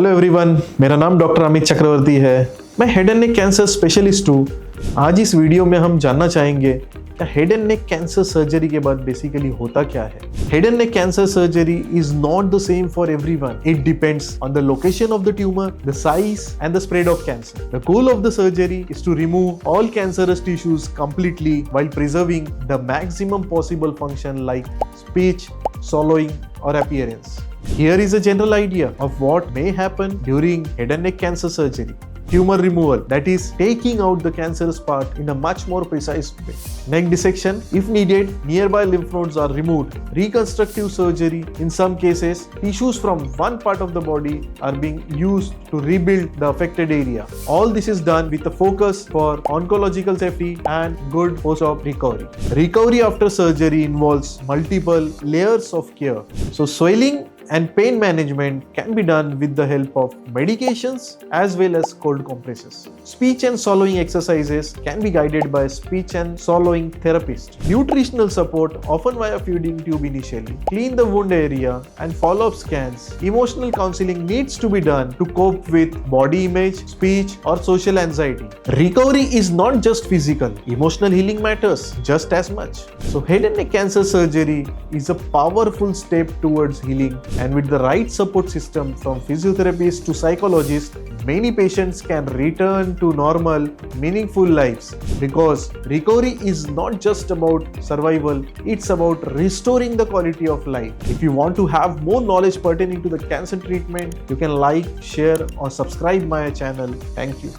Hello everyone, मेरा नाम doctor Amit चक्रवर्ती है। मैं head and neck cancer specialist हूँ। आज इस वीडियो में हम जानना चाहेंगे कि head and neck cancer surgery के बाद बेसिकली होता क्या है। Head and neck cancer surgery is not the same for everyone. It depends on the location of the tumor, the size and the spread of cancer. The goal of the surgery is to remove all cancerous tissues completely while preserving the maximum possible function like speech, swallowing or appearance. Here is a general idea of what may happen during head and neck cancer surgery. Tumor removal, that is taking out the cancerous part in a much more precise way. Neck dissection, if needed, nearby lymph nodes are removed. Reconstructive surgery, in some cases, tissues from one part of the body are being used to rebuild the affected area. All this is done with a focus for oncological safety and good post-op recovery. Recovery after surgery involves multiple layers of care. So swelling and pain management can be done with the help of medications as well as cold compresses. Speech and swallowing exercises can be guided by speech and swallowing therapist. Nutritional support, often via feeding tube initially. Clean the wound area and follow-up scans. Emotional counseling needs to be done to cope with body image, speech or social anxiety. Recovery is not just physical. Emotional healing matters just as much. So head and neck cancer surgery is a powerful step towards healing. And with the right support system from physiotherapists to psychologists, many patients can return to normal, meaningful lives. Because recovery is not just about survival, it's about restoring the quality of life. If you want to have more knowledge pertaining to the cancer treatment, you can like, share, or subscribe my channel. Thank you.